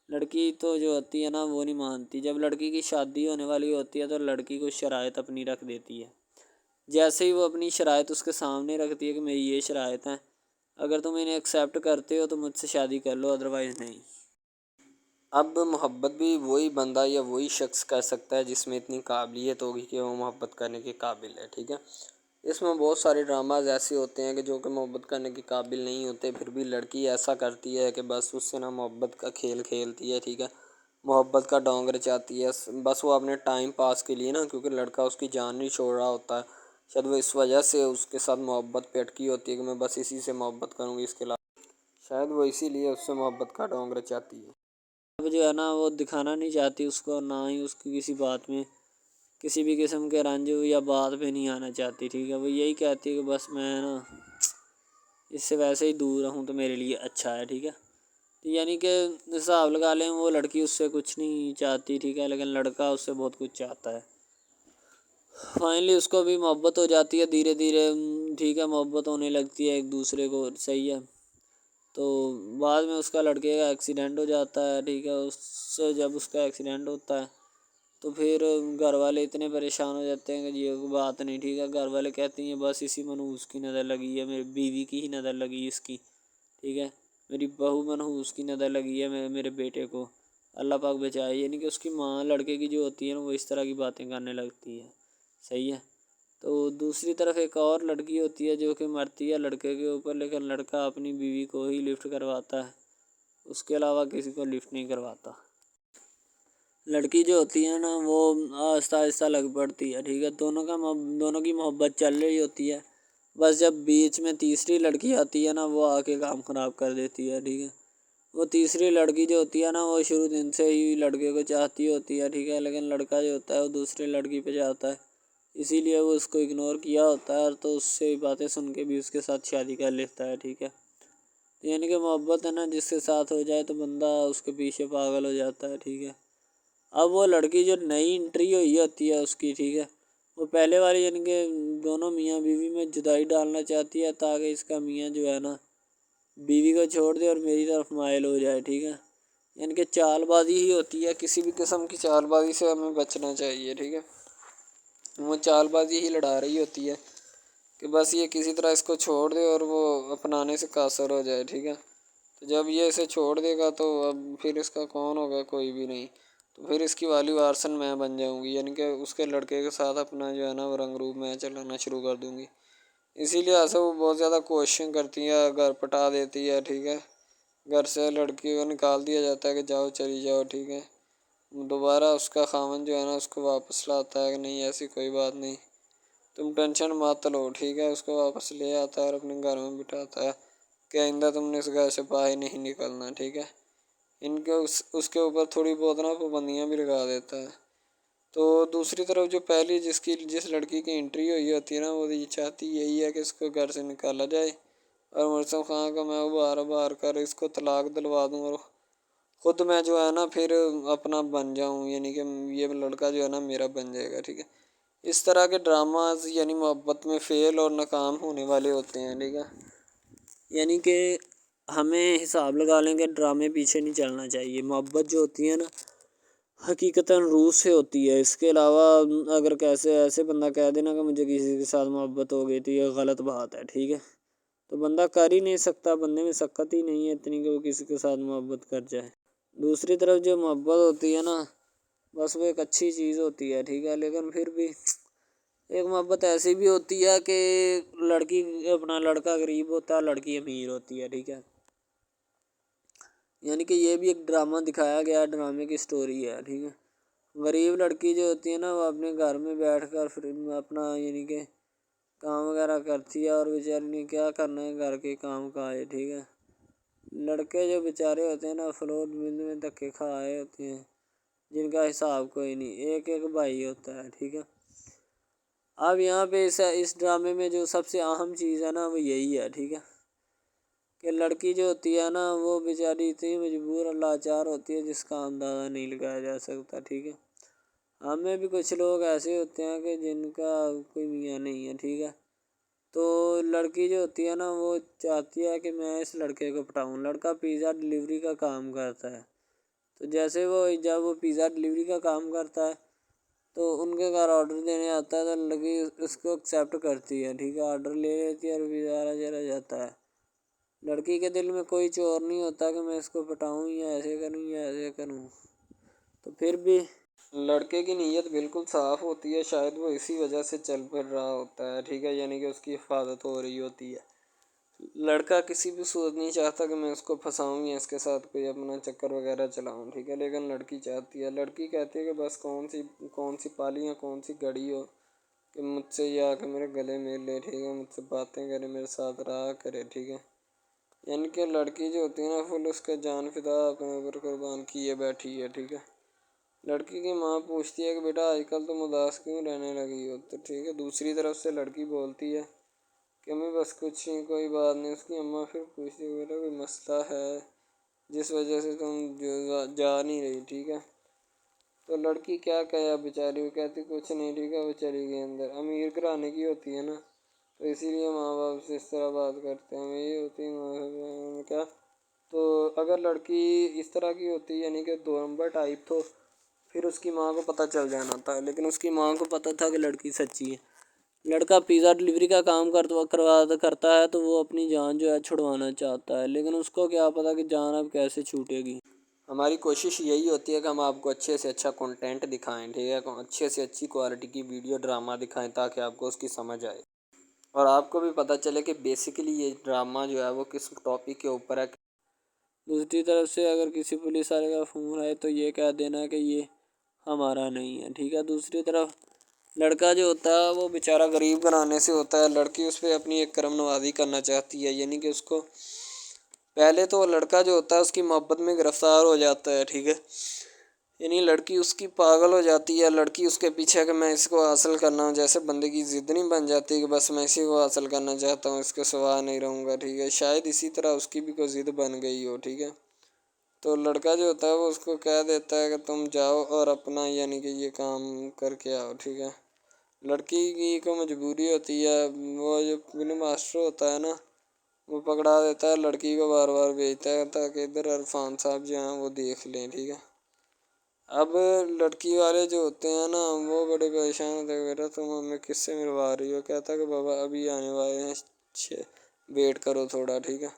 لڑکی تو جو ہوتی ہے نا وہ نہیں مانتی۔ جب لڑکی کی شادی ہونے والی ہوتی ہے تو لڑکی کو شرائط اپنی رکھ دیتی ہے۔ جیسے ہی وہ اپنی شرائط اس کے سامنے رکھتی ہے کہ میری یہ شرائط ہیں، اگر تم انہیں ایکسیپٹ کرتے ہو تو مجھ سے شادی کر لو، ادروائز نہیں۔ اب محبت بھی وہی بندہ یا وہی شخص کر سکتا ہے جس میں اتنی قابلیت ہوگی کہ وہ محبت کرنے کے قابل ہے، ٹھیک ہے۔ اس میں بہت سارے ڈراماز ایسے ہوتے ہیں کہ جو کہ محبت کرنے کے قابل نہیں ہوتے، پھر بھی لڑکی ایسا کرتی ہے کہ بس اس سے نا محبت کا کھیل کھیلتی ہے، ٹھیک ہے، محبت کا ڈونگ رچاتی ہے، بس وہ اپنے ٹائم پاس کے لیے نا، کیونکہ لڑکا اس کی جان نہیں چھوڑ رہا ہوتا ہے، شاید وہ اس وجہ سے اس کے ساتھ محبت پہ اٹکی ہوتی ہے کہ میں بس اسی سے محبت کروں گی، اس کے علاوہ شاید وہ اسی لیے اس سے محبت کا ڈونگ رچاتی ہے۔ اب جو ہے نا وہ دکھانا نہیں چاہتی اس کو، نہ ہی اس کی کسی بات میں کسی بھی قسم کے رنج یا بات پہ نہیں آنا چاہتی، ٹھیک ہے۔ وہ یہی کہتی ہے کہ بس میں نا اس سے ویسے ہی دور رہوں تو میرے لیے اچھا ہے، ٹھیک ہے۔ یعنی کہ حساب لگا لیں وہ لڑکی اس سے کچھ نہیں چاہتی، ٹھیک ہے، لیکن لڑکا اس سے بہت کچھ چاہتا ہے۔ فائنلی اس کو بھی محبت ہو جاتی ہے دھیرے دھیرے، ٹھیک ہے، محبت ہونے لگتی ہے ایک دوسرے کو، صحیح ہے۔ تو بعد میں اس کا لڑکے کا ایکسیڈنٹ ہو جاتا ہے، ٹھیک ہے۔ اس سے جب اس کا ایکسیڈنٹ ہوتا ہے تو پھر گھر والے اتنے پریشان ہو جاتے ہیں کہ یہ بات نہیں، ٹھیک ہے۔ گھر والے کہتے ہیں بس اسی منحوس کی نظر لگی ہے، میری بیوی کی ہی نظر لگی اس کی، ٹھیک ہے، میری بہو منحوس کی نظر لگی ہے میرے بیٹے کو، اللہ پاک بچائے۔ یعنی کہ اس کی ماں لڑکے کی جو ہوتی ہے نا وہ اس طرح کی باتیں کرنے لگتی ہے، صحیح ہے۔ تو دوسری طرف ایک اور لڑکی ہوتی ہے جو کہ مرتی ہے لڑکے کے اوپر، لیکن لڑکا اپنی بیوی کو ہی لفٹ کرواتا ہے، اس کے علاوہ کسی کو لفٹ نہیں کرواتا۔ لڑکی جو ہوتی ہے نا وہ آہستہ آہستہ لگ پڑتی ہے، ٹھیک ہے، دونوں کی محبت چل رہی ہوتی ہے، بس جب بیچ میں تیسری لڑکی آتی ہے نا وہ آ کے کام خراب کر دیتی ہے، ٹھیک ہے۔ وہ تیسری لڑکی جو ہوتی ہے نا وہ شروع دن سے ہی لڑکے کو چاہتی ہوتی ہے، ٹھیک ہے، لیکن لڑکا جو ہوتا ہے وہ دوسری لڑکی پہ جاتا ہے، اسی لیے وہ اس کو اگنور کیا ہوتا ہے، تو اس سے باتیں سن کے بھی اس کے ساتھ شادی کر لیتا ہے، ٹھیک ہے۔ یعنی کہ محبت ہے نا جس کے ساتھ ہو جائے تو بندہ اس کے پیچھے پاگل ہو جاتا ہے، ٹھیک ہے۔ اب وہ لڑکی جو نئی انٹری ہوئی ہوتی ہے اس کی، ٹھیک ہے، وہ پہلے والی یعنی کہ دونوں میاں بیوی میں جدائی ڈالنا چاہتی ہے تاکہ اس کا میاں جو ہے نا بیوی کو چھوڑ دے اور میری طرف مائل ہو جائے، ٹھیک ہے۔ یعنی کہ چال بازی ہی ہوتی ہے، کسی بھی قسم کی چال بازی سے ہمیں بچنا چاہیے، ٹھیک ہے۔ وہ چال بازی ہی لڑا رہی ہوتی ہے کہ بس یہ کسی طرح اس کو چھوڑ دے اور وہ اپنانے سے قاصر ہو جائے، ٹھیک ہے۔ تو جب یہ اسے چھوڑ دے گا تو اب پھر اس کا کون ہوگا، کوئی بھی نہیں، تو پھر اس کی والی وارثن میں بن جاؤں گی، یعنی کہ اس کے لڑکے کے ساتھ اپنا جو ہے نا وہ رنگ روپ میں چلانا شروع کر دوں گی۔ اسی لیے ایسا وہ بہت زیادہ کوششیں کرتی ہے، گھر پٹا دیتی ہے، ٹھیک ہے، گھر سے لڑکی کو نکال دیا جاتا ہے کہ جاؤ چلی جاؤ، ٹھیک ہے۔ دوبارہ اس کا خاوند جو ہے نا اس کو واپس لاتا ہے کہ نہیں ایسی کوئی بات نہیں، تم ٹینشن مت لو، ٹھیک ہے، اس کو واپس لے آتا ہے اور اپنے گھر میں بٹھاتا ہے کہ آئندہ تم نے اس گھر سے باہر نہیں نکلنا، ٹھیک ہے۔ ان کے اس کے اوپر تھوڑی بہت نا پابندیاں بھی لگا دیتا ہے۔ تو دوسری طرف جو پہلی جس لڑکی کی انٹری ہوئی ہوتی ہے نا وہ یہ چاہتی یہی ہے کہ اس کو گھر سے نکالا جائے اور مرسم خان کو میں بار کر اس کو طلاق دلوا دوں اور خود میں جو ہے نا پھر اپنا بن جاؤں، یعنی کہ یہ لڑکا جو ہے نا میرا بن جائے گا، ٹھیک ہے۔ اس طرح کے ڈراماز یعنی محبت میں فیل اور ناکام ہونے والے ہوتے ہیں، ٹھیک ہے۔ یعنی کہ ہمیں حساب لگا لیں کہ ڈرامے پیچھے نہیں چلنا چاہیے، محبت جو ہوتی ہے نا حقیقتاً روح سے ہوتی ہے۔ اس کے علاوہ اگر کیسے ایسے بندہ کہہ دینا کہ مجھے کسی کے ساتھ محبت ہو گئی تھی، یہ غلط بات ہے، ٹھیک ہے۔ تو بندہ کر ہی نہیں سکتا، بندے میں سکت ہی نہیں ہے اتنی کہ وہ کسی کے ساتھ محبت کر جائے۔ دوسری طرف جو محبت ہوتی ہے نا بس وہ ایک اچھی چیز ہوتی ہے، ٹھیک ہے، لیکن پھر بھی ایک محبت ایسی بھی ہوتی ہے کہ لڑکا غریب ہوتا ہے، لڑکی امیر ہوتی ہے، ٹھیک ہے۔ یعنی کہ یہ بھی ایک ڈرامہ دکھایا گیا ہے، ڈرامے کی سٹوری ہے، ٹھیک ہے۔ غریب لڑکی جو ہوتی ہے نا وہ اپنے گھر میں بیٹھ کر پھر اپنا یعنی کہ کام وغیرہ کرتی ہے اور بیچاری نے کیا کرنا ہے گھر کے کام کا ہے، ٹھیک ہے۔ لڑکے جو بیچارے ہوتے ہیں نا فلوٹ مل میں دھکے کھا آئے ہوتے ہیں جن کا حساب کوئی نہیں، ایک بھائی ہوتا ہے، ٹھیک ہے۔ اب یہاں پہ اس ڈرامے میں جو سب سے اہم چیز ہے نا وہ یہی ہے، ٹھیک ہے، کہ لڑکی جو ہوتی ہے نا وہ بیچاری اتنی مجبور اور لاچار ہوتی ہے جس کا اندازہ نہیں لگایا جا سکتا، ٹھیک ہے۔ ہمیں بھی کچھ لوگ ایسے ہوتے ہیں کہ جن کا کوئی میاں نہیں ہے، ٹھیک ہے، تو لڑکی جو ہوتی ہے نا وہ چاہتی ہے کہ میں اس لڑکے کو پٹاؤں۔ لڑکا پیزا ڈلیوری کا کام کرتا ہے، تو جیسے جب وہ پیزا ڈلیوری کا کام کرتا ہے تو ان کے گھر آرڈر دینے آتا ہے، تو لڑکی اس کو ایکسیپٹ کرتی ہے، ٹھیک ہے، آرڈر لے لیتی ہے اور پیزا چلا جاتا ہے۔ لڑکی کے دل میں کوئی چور نہیں ہوتا کہ میں اس کو پٹاؤں یا ایسے کروں یا ایسے کروں، تو پھر بھی لڑکے کی نیت بالکل صاف ہوتی ہے، شاید وہ اسی وجہ سے چل پھر رہا ہوتا ہے، ٹھیک ہے، یعنی کہ اس کی حفاظت ہو رہی ہوتی ہے۔ لڑکا کسی بھی صورت نہیں چاہتا کہ میں اس کو پھنساؤں یا اس کے ساتھ کوئی اپنا چکر وغیرہ چلاؤں، ٹھیک ہے، لیکن لڑکی چاہتی ہے، لڑکی کہتی ہے کہ بس کون سی پالی یا کون سی گڑی ہو کہ مجھ سے یا کہ میرے گلے مل لے، ٹھیک ہے، مجھ سے باتیں کرے، میرے ساتھ رہا کرے، ٹھیک ہے، یعنی کہ لڑکی جو ہوتی ہے نا فل اس کا جان فدا اپنے اوپر قربان کیے بیٹھی ہے، ٹھیک ہے۔ لڑکی کی ماں پوچھتی ہے کہ بیٹا آج کل تم اداس کیوں رہنے لگی ہو، تو ٹھیک ہے، دوسری طرف سے لڑکی بولتی ہے کہ میں بس کچھ نہیں، کوئی بات نہیں۔ اس کی اماں پھر پوچھتی ہے بیٹا کوئی مسئلہ ہے جس وجہ سے تم جا نہیں رہی، ٹھیک ہے، تو لڑکی کیا کہے بیچاری، وہ کہتی کچھ نہیں، ٹھیک ہے، وہ چلی گئی اندر۔ امیر گھرانے کی ہوتی ہے نا تو اسی لیے ماں باپ سے اس طرح بات کرتے ہیں، یہی ہوتی ہے کیا۔ تو اگر لڑکی اس طرح کی ہوتی یعنی کہ دو نمبر ٹائپ، تو پھر اس کی ماں کو پتہ چل جانا تھا، لیکن اس کی ماں کو پتہ تھا کہ لڑکی سچی ہے۔ لڑکا پیزا ڈلیوری کا کام کرتا ہے تو وہ اپنی جان جو ہے چھڑوانا چاہتا ہے، لیکن اس کو کیا پتہ کہ جان اب کیسے چھوٹے گی۔ ہماری کوشش یہی ہوتی ہے کہ ہم آپ کو اچھے سے اچھا کنٹینٹ دکھائیں، ٹھیک ہے، اچھے سے اچھی کوالٹی کی ویڈیو ڈرامہ دکھائیں تاکہ آپ کو اس کی سمجھ آئے اور آپ کو بھی پتہ چلے کہ بیسیکلی یہ ڈرامہ جو ہے وہ کس ٹاپک کے اوپر ہے۔ دوسری طرف سے اگر کسی پولیس والے کا فون آئے تو یہ کہہ دینا کہ یہ ہمارا نہیں ہے، ٹھیک ہے۔ دوسری طرف لڑکا جو ہوتا ہے وہ بیچارہ غریب گھرانے سے ہوتا ہے، لڑکی اس پہ اپنی ایک کرم نوازی کرنا چاہتی ہے، یعنی کہ اس کو پہلے تو لڑکا جو ہوتا ہے اس کی محبت میں گرفتار ہو جاتا ہے، ٹھیک ہے، یعنی لڑکی اس کی پاگل ہو جاتی ہے، لڑکی اس کے پیچھے کہ میں اس کو حاصل کرنا ہوں، جیسے بندے کی ضد نہیں بن جاتی کہ بس میں اسی کو حاصل کرنا چاہتا ہوں، اس کے سوا نہیں رہوں گا، ٹھیک ہے، شاید اسی طرح اس کی بھی کوئی ضد بن گئی ہو، ٹھیک ہے۔ تو لڑکا جو ہوتا ہے وہ اس کو کہہ دیتا ہے کہ تم جاؤ اور اپنا یعنی کہ یہ کام کر کے آؤ، ٹھیک ہے۔ لڑکی کی کو مجبوری ہوتی ہے، وہ جو فلم ماسٹر ہوتا ہے نا وہ پکڑا دیتا ہے لڑکی کو، بار بار بھیجتا ہے تاکہ ادھر عرفان صاحب جو ہیں وہ دیکھ لیں، ٹھیک ہے۔ اب لڑکی والے جو ہوتے ہیں نا وہ بڑے پریشان ہوتے ہیں، بیٹا تم ہمیں کس سے ملوا رہی ہو، کہتا ہے کہ بابا ابھی آنے والے ہیں، ویٹ کرو تھوڑا، ٹھیک ہے،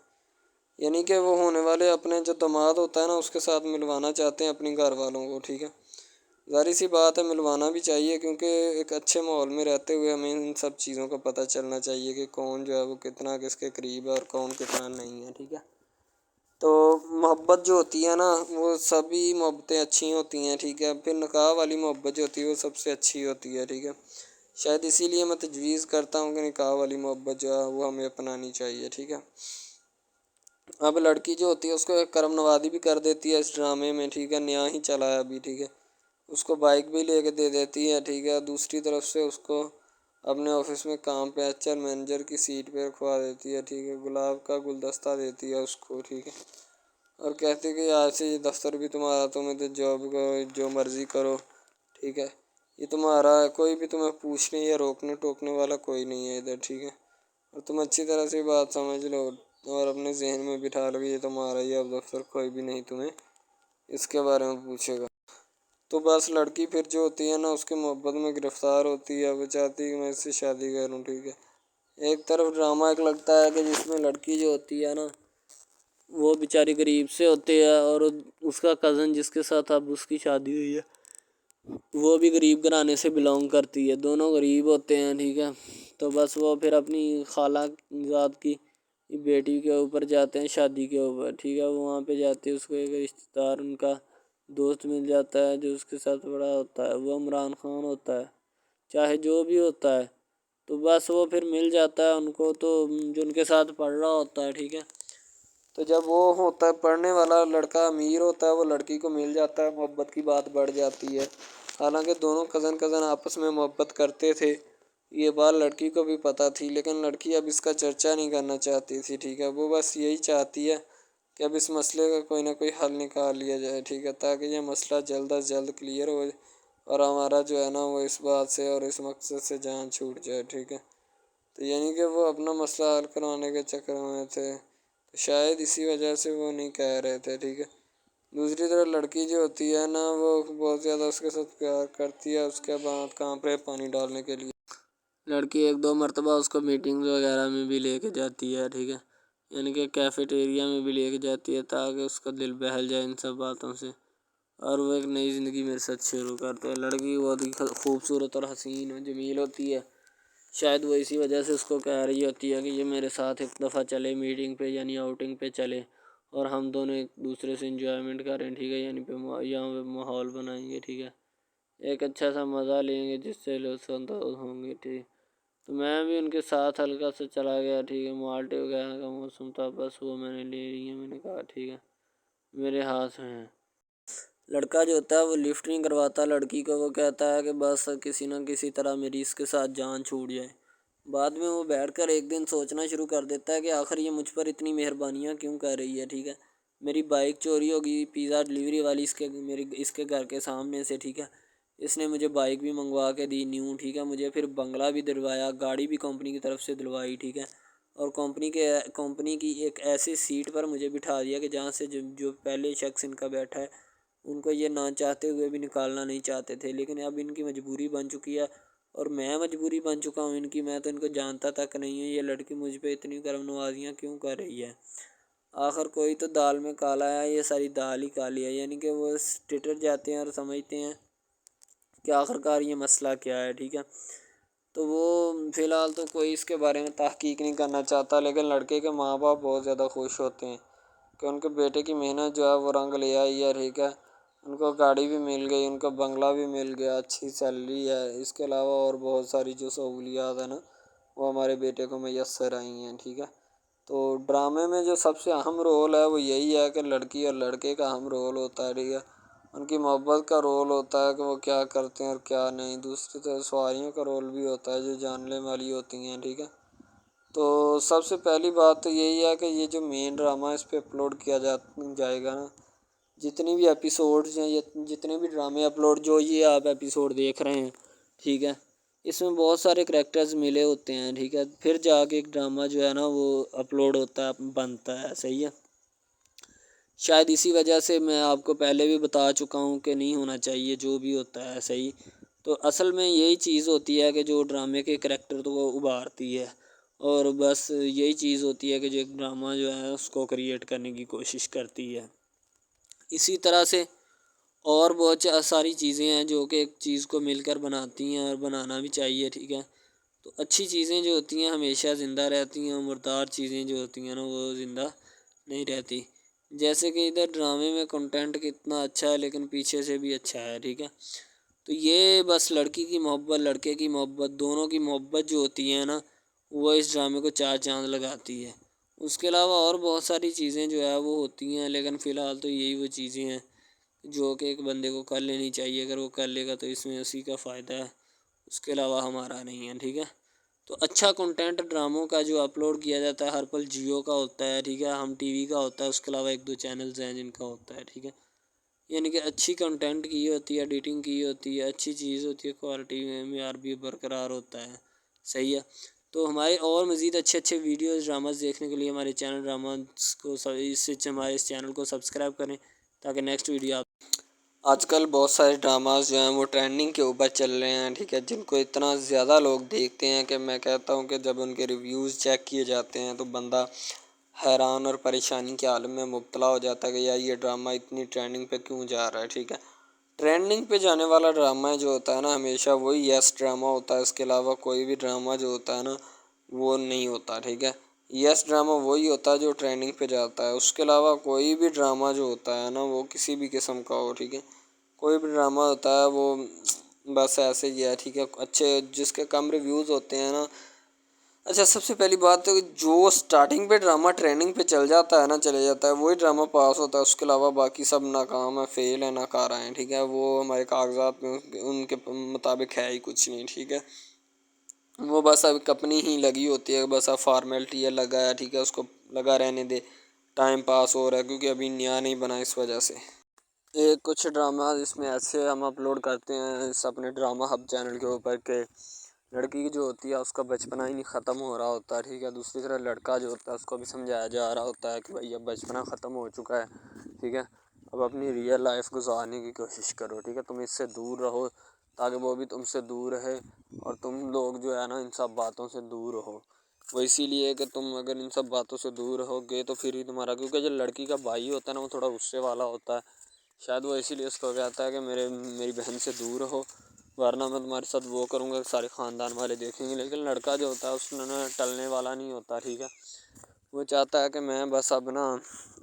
یعنی کہ وہ ہونے والے اپنے جو داماد ہوتا ہے نا اس کے ساتھ ملوانا چاہتے ہیں اپنی گھر والوں کو، ٹھیک ہے۔ ظاہر سی بات ہے ملوانا بھی چاہیے کیونکہ ایک اچھے ماحول میں رہتے ہوئے ہمیں ان سب چیزوں کا پتہ چلنا چاہیے کہ کون جو ہے وہ کتنا کس کے قریب ہے اور کون کتنا نہیں ہے، ٹھیک ہے۔ تو محبت جو ہوتی ہے نا وہ سبھی محبتیں اچھی ہوتی ہیں، ٹھیک ہے، پھر نکاح والی محبت جو ہوتی ہے وہ سب سے اچھی ہوتی ہے، ٹھیک ہے، شاید اسی لیے میں تجویز کرتا ہوں کہ نکاح والی محبت جو ہے وہ ہمیں اپنانی چاہیے، ٹھیک ہے۔ اب لڑکی جو ہوتی ہے اس کو ایک کرم نوازی بھی کر دیتی ہے اس ڈرامے میں، ٹھیک ہے، نیا ہی چلا ہے ابھی، ٹھیک ہے، اس کو بائک بھی لے کے دے دیتی ہے، ٹھیک ہے، دوسری طرف سے اس کو اپنے آفس میں کام پہ ایچ آر مینیجر کی سیٹ پہ رکھوا دیتی ہے، ٹھیک ہے، گلاب کا گلدستہ دیتی ہے اس کو، ٹھیک ہے، اور کہتی ہے کہ آج سے یہ دفتر بھی تمہارا، تم ادھر جاب کرو جو مرضی کرو، ٹھیک ہے، یہ تمہارا ہے، کوئی بھی تمہیں پوچھنے یا روکنے ٹوکنے والا کوئی نہیں ہے ادھر، ٹھیک ہے، اور تم اچھی طرح سے بات سمجھ لو اور اپنے ذہن میں بٹھا لو کہ یہ تمہارا ہی اب دفتر، کوئی بھی نہیں تمہیں اس کے بارے میں پوچھے گا۔ تو بس لڑکی پھر جو ہوتی ہے نا اس کے محبت میں گرفتار ہوتی ہے، وہ چاہتی ہے کہ میں اس سے شادی کروں، ٹھیک ہے۔ ایک طرف ڈرامہ ایک لگتا ہے کہ جس میں لڑکی جو ہوتی ہے نا وہ بیچاری غریب سے ہوتی ہے اور اس کا کزن جس کے ساتھ اب اس کی شادی ہوئی ہے وہ بھی غریب گھرانے سے بلانگ کرتی ہے، دونوں غریب ہوتے ہیں، ٹھیک ہے۔ تو بس وہ پھر اپنی خالہ ذات کی بیٹی کے اوپر جاتے ہیں شادی کے اوپر، ٹھیک ہے، وہ وہاں پہ جاتے ہیں، اس کو ایک رشتہ دار ان کا دوست مل جاتا ہے جو اس کے ساتھ بڑا ہوتا ہے، وہ عمران خان ہوتا ہے، چاہے جو بھی ہوتا ہے، تو بس وہ پھر مل جاتا ہے ان کو، تو جو ان کے ساتھ پڑھ رہا ہوتا ہے، ٹھیک ہے، تو جب وہ ہوتا ہے پڑھنے والا لڑکا امیر ہوتا ہے وہ لڑکی کو مل جاتا ہے، محبت کی بات بڑھ جاتی ہے، حالانکہ دونوں کزن آپس میں محبت کرتے تھے یہ بات لڑکی کو بھی پتہ تھی، لیکن لڑکی اب اس کا چرچا نہیں کرنا چاہتی تھی، ٹھیک ہے. وہ بس یہی چاہتی ہے کہ اب اس مسئلے کا کوئی نہ کوئی حل نکال لیا جائے، ٹھیک ہے، تاکہ یہ مسئلہ جلد از جلد کلیئر ہو اور ہمارا جو ہے نا وہ اس بات سے اور اس مقصد سے جان چھوٹ جائے، ٹھیک ہے. تو یعنی کہ وہ اپنا مسئلہ حل کروانے کے چکر میں تھے، تو شاید اسی وجہ سے وہ نہیں کہہ رہے تھے، ٹھیک ہے. دوسری طرف لڑکی جو ہوتی ہے نا وہ بہت زیادہ اس کے ساتھ پیار کرتی ہے. اس کے بعد کہاں پہ پانی ڈالنے کے لیے لڑکی ایک دو مرتبہ اس کو میٹنگ وغیرہ میں بھی لے کے جاتی ہے، ٹھیک ہے، یعنی کہ کیفیٹیریا میں بھی لے کے جاتی ہے تاکہ اس کا دل بہل جائے ان سب باتوں سے، اور وہ ایک نئی زندگی میرے ساتھ شروع کرتے ہیں. لڑکی بہت ہی خوبصورت اور حسین و جمیل ہوتی ہے. شاید وہ اسی وجہ سے اس کو کہہ رہی ہوتی ہے کہ یہ میرے ساتھ ایک دفعہ چلے میٹنگ پہ، یعنی آؤٹنگ پہ چلے، اور ہم دونوں ایک دوسرے سے انجوائمنٹ کریں، ٹھیک ہے، یعنی یہاں پہ ماحول بنائیں گے، ٹھیک ہے، ایک اچھا سا مزہ لیں گے جس سے لطف اندوز ہوں گے، ٹھیک. تو میں بھی ان کے ساتھ ہلکا سے چلا گیا، ٹھیک ہے. مالٹے وغیرہ کا موسم تھا، بس وہ میں نے لے لی ہے. میں نے کہا ٹھیک ہے میرے ہاتھ میں ہے. لڑکا جو ہوتا ہے وہ لفٹ نہیں کرواتا لڑکی کو، وہ کہتا ہے کہ بس کسی نہ کسی طرح میری اس کے ساتھ جان چھوٹ جائے. بعد میں وہ بیٹھ کر ایک دن سوچنا شروع کر دیتا ہے کہ آخر یہ مجھ پر اتنی مہربانیاں کیوں کر رہی ہے، ٹھیک ہے. میری بائک چوری ہوگی، پیزا ڈلیوری والی اس کے گھر کے سامنے سے، ٹھیک ہے، اس نے مجھے بائک بھی منگوا کے دی نیو، ٹھیک ہے، مجھے پھر بنگلہ بھی دلوایا، گاڑی بھی کمپنی کی طرف سے دلوائی، ٹھیک ہے، اور کمپنی کی ایک ایسی سیٹ پر مجھے بٹھا دیا کہ جہاں سے جو پہلے شخص ان کا بیٹھا ہے ان کو یہ نہ چاہتے ہوئے بھی نکالنا نہیں چاہتے تھے، لیکن اب ان کی مجبوری بن چکی ہے اور میں مجبوری بن چکا ہوں ان کی. میں تو ان کو جانتا تک نہیں ہوں، یہ لڑکی مجھ پہ اتنی کرم نوازیاں کیوں کر رہی ہے. آخر کوئی تو دال میں کالا ہے، یہ ساری دال ہی کالی ہے، یعنی کہ وہ ٹٹر جاتے ہیں اور سمجھتے ہیں کہ آخر کار یہ مسئلہ کیا ہے، ٹھیک ہے. تو وہ فی الحال تو کوئی اس کے بارے میں تحقیق نہیں کرنا چاہتا، لیکن لڑکے کے ماں باپ بہت زیادہ خوش ہوتے ہیں کہ ان کے بیٹے کی محنت جو ہے وہ رنگ لے آئی ہے، ٹھیک ہے. ان کو گاڑی بھی مل گئی، ان کو بنگلہ بھی مل گیا، اچھی سیلری ہے، اس کے علاوہ اور بہت ساری جو سہولیات ہیں نا وہ ہمارے بیٹے کو میسر آئی ہیں، ٹھیک ہے. تو ڈرامے میں جو سب سے اہم رول ہے وہ یہی ہے کہ لڑکی اور لڑکے کا اہم رول ہوتا ہے، ٹھیک ہے. ان کی محبت کا رول ہوتا ہے کہ وہ کیا کرتے ہیں اور کیا نہیں. دوسری طرف سواریوں کا رول بھی ہوتا ہے جو جاننے والی ہوتی ہیں، ٹھیک ہے. تو سب سے پہلی بات تو یہی ہے کہ یہ جو مین ڈرامہ اس پہ اپلوڈ کیا جائے گا نا، جتنے بھی ایپیسوڈز ہیں یا جتنے بھی ڈرامے اپلوڈ جو یہ آپ ایپیسوڈ دیکھ رہے ہیں، ٹھیک ہے، اس میں بہت سارے کریکٹرز ملے ہوتے ہیں، ٹھیک ہے، پھر جا کے ایک ڈرامہ جو ہے نا وہ اپلوڈ ہوتا ہے، بنتا ہے، صحیح ہے. شاید اسی وجہ سے میں آپ کو پہلے بھی بتا چکا ہوں کہ نہیں ہونا چاہیے جو بھی ہوتا ہے، صحیح. تو اصل میں یہی چیز ہوتی ہے کہ جو ڈرامے کے کریکٹر تو وہ ابھارتی ہے، اور بس یہی چیز ہوتی ہے کہ جو ایک ڈرامہ جو ہے اس کو کریٹ کرنے کی کوشش کرتی ہے. اسی طرح سے اور بہت ساری چیزیں ہیں جو کہ ایک چیز کو مل کر بناتی ہیں اور بنانا بھی چاہیے، ٹھیک ہے. تو اچھی چیزیں جو ہوتی ہیں ہمیشہ زندہ رہتی ہیں، مردار چیزیں جو ہوتی ہیں نا وہ زندہ نہیں رہتی. جیسے کہ ادھر ڈرامے میں کنٹینٹ کتنا اچھا ہے لیکن پیچھے سے بھی اچھا ہے، ٹھیک ہے. تو یہ بس لڑکی کی محبت لڑکے کی محبت دونوں کی محبت جو ہوتی ہے نا وہ اس ڈرامے کو چار چاند لگاتی ہے. اس کے علاوہ اور بہت ساری چیزیں جو ہے وہ ہوتی ہیں، لیکن فی الحال تو یہی وہ چیزیں ہیں جو کہ ایک بندے کو کر لینی چاہیے. اگر وہ کر لے گا تو اس میں اسی کا فائدہ ہے، اس کے علاوہ ہمارا نہیں ہے، ٹھیک ہے. تو اچھا کنٹینٹ ڈراموں کا جو اپلوڈ کیا جاتا ہے ہر پل جیو کا ہوتا ہے، ٹھیک ہے، ہم ٹی وی کا ہوتا ہے، اس کے علاوہ ایک دو چینلز ہیں جن کا ہوتا ہے، ٹھیک ہے. یعنی کہ اچھی کنٹینٹ کی ہوتی ہے، ایڈیٹنگ کی ہوتی ہے، اچھی چیز ہوتی ہے، کوالٹی میں معیار بھی برقرار ہوتا ہے، صحیح ہے. تو ہمارے اور مزید اچھے ویڈیوز ڈراماز دیکھنے کے لیے ہمارے چینل ڈراماز کو ہمارے اس چینل کو سبسکرائب کریں تاکہ نیکسٹ ویڈیو آپ آج کل بہت سارے ڈراماز جو ہیں وہ ٹرینڈنگ کے اوپر چل رہے ہیں، ٹھیک ہے، جن کو اتنا زیادہ لوگ دیکھتے ہیں کہ میں کہتا ہوں کہ جب ان کے ریویوز چیک کیے جاتے ہیں تو بندہ حیران اور پریشانی کے عالم میں مبتلا ہو جاتا ہے کہ یار یہ ڈرامہ اتنی ٹرینڈنگ پہ کیوں جا رہا ہے، ٹھیک ہے. ٹرینڈنگ پہ جانے والا ڈرامہ جو ہوتا ہے نا ہمیشہ وہی یس ڈرامہ ہوتا ہے، اس کے علاوہ کوئی بھی ڈرامہ جو ہوتا ہے نا وہ نہیں ہوتا، ٹھیک ہے. یس ڈرامہ وہی ہوتا ہے جو ٹرینڈنگ پہ جاتا ہے، اس کے علاوہ کوئی بھی ڈرامہ جو ہوتا ہے نا وہ کسی بھی قسم کا ہو، ٹھیک ہے، کوئی بھی ڈرامہ ہوتا ہے وہ بس ایسے ہی ہے، ٹھیک ہے. اچھے جس کے کم ریویوز ہوتے ہیں نا. اچھا سب سے پہلی بات تو جو سٹارٹنگ پہ ڈرامہ ٹریننگ پہ چل جاتا ہے نا چلے جاتا ہے وہی ڈرامہ پاس ہوتا ہے، اس کے علاوہ باقی سب ناکام ہے، فیل ہے، ناکارہ ہیں، ٹھیک ہے. وہ ہمارے کاغذات میں ان کے مطابق ہے ہی کچھ نہیں، ٹھیک ہے. وہ بس اب اپنی ہی لگی ہوتی ہے، بس اب فارمیلٹی ہے، لگا ہے ٹھیک ہے، اس کو لگا رہنے دے، ٹائم پاس ہو رہا ہے کیونکہ ابھی نیا نہیں بنا اس وجہ سے۔ ایک کچھ ڈرامہ اس میں ایسے ہم اپلوڈ کرتے ہیں اس اپنے ڈرامہ ہب چینل کے اوپر کہ لڑکی جو ہوتی ہے اس کا بچپنا ہی نہیں ختم ہو رہا ہوتا ہے ٹھیک ہے، دوسری طرف لڑکا جو ہوتا ہے اس کو بھی سمجھایا جا رہا ہوتا ہے کہ بھائی اب بچپنا ختم ہو چکا ہے ٹھیک ہے، اب اپنی ریئل لائف گزارنے کی کوشش کرو ٹھیک ہے، تم اس سے دور رہو تاکہ وہ بھی تم سے دور رہے اور تم لوگ جو ہے نا ان سب باتوں سے دور رہو۔ وہ اسی لیے کہ تم اگر ان سب باتوں سے دور رہو گے تو پھر ہی تمہارا، کیونکہ جو لڑکی کا بھائی ہوتا ہے نا وہ تھوڑا غصے والا ہوتا ہے، شاید وہ اسی لیے اس کو کہتا ہے کہ میری بہن سے دور رہو ورنہ میں تمہارے ساتھ وہ کروں گا، سارے خاندان والے دیکھیں گے۔ لیکن لڑکا جو ہوتا ہے اس میں ٹلنے والا نہیں ہوتا ٹھیک ہے، وہ چاہتا ہے کہ میں بس اب نا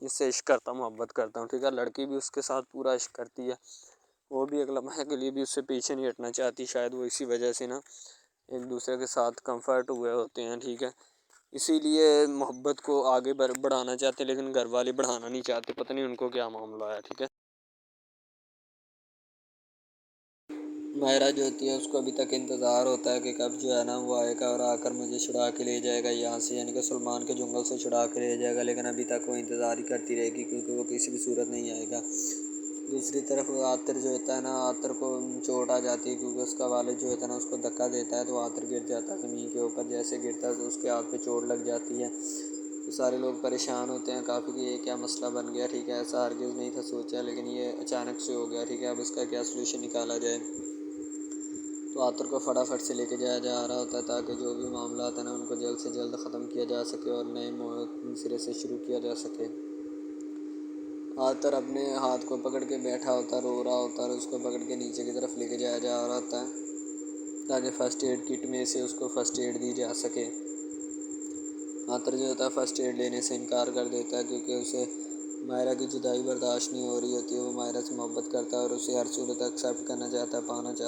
اس سے عشق کرتا ہوں، محبت کرتا ہوں ٹھیک ہے، لڑکی بھی اس کے ساتھ پورا عشق کرتی ہے، وہ بھی ایک لمحے کے لیے بھی اس سے پیچھے نہیں ہٹنا چاہتی، شاید وہ اسی وجہ سے نا ایک دوسرے کے ساتھ کمفرٹ ہوئے ہوتے ہیں ٹھیک ہے، اسی لیے محبت کو آگے بڑھانا چاہتے ہیں لیکن گھر والے بڑھانا نہیں چاہتے، پتہ نہیں ان کو کیا معاملہ ہے ٹھیک ہے۔ مائرہ جو ہوتی ہے اس کو ابھی تک انتظار ہوتا ہے کہ کب جو ہے نا وہ آئے گا اور آ کر مجھے چھڑا کے لے جائے گا یہاں سے، یعنی کہ سلمان کے جنگل سے چھڑا کے لے جائے گا، لیکن ابھی تک وہ انتظار ہی کرتی رہے گی کیونکہ وہ کسی بھی صورت نہیں آئے گا۔ دوسری طرف عاطر جو ہوتا ہے نا، عاطر کو چوٹ آ جاتی ہے کیونکہ اس کا والد جو ہوتا ہے نا اس کو دھکا دیتا ہے تو عاطر گر جاتا ہے زمین کے اوپر، جیسے گرتا ہے تو اس کے ہاتھ پہ چوٹ لگ جاتی ہے، تو سارے لوگ پریشان ہوتے ہیں کافی کہ یہ کیا مسئلہ بن گیا ٹھیک ہے، ایسا ہرگز نہیں تھا سوچا لیکن یہ اچانک سے ہو گیا ٹھیک ہے، اب اس کا کیا سلوشن نکالا جائے۔ تو عاطر کو فٹافٹ سے لے کے جایا جا رہا ہوتا ہے تاکہ جو بھی معاملات ہیں نا ان کو جلد سے جلد ختم کیا جا سکے اور نئے سرے سے شروع کیا جا سکے۔ عاطر اپنے ہاتھ کو پکڑ کے بیٹھا ہوتا ہے، رو رہا ہوتا ہے اور اس کو پکڑ کے نیچے کی طرف لے کے جایا جا رہا ہوتا ہے تاکہ فرسٹ ایڈ کٹ میں سے اس کو فرسٹ ایڈ دی جا سکے۔ عاطر جو ہوتا ہے فرسٹ ایڈ لینے سے انکار کر دیتا ہے کیونکہ اسے مائرہ کی جدائی برداشت نہیں ہو رہی ہوتی ہے، وہ مائرہ سے محبت کرتا ہے اور اسے ہر صورت ایکسیپٹ کرنا چاہتا ہے، پانا چاہتا ہے۔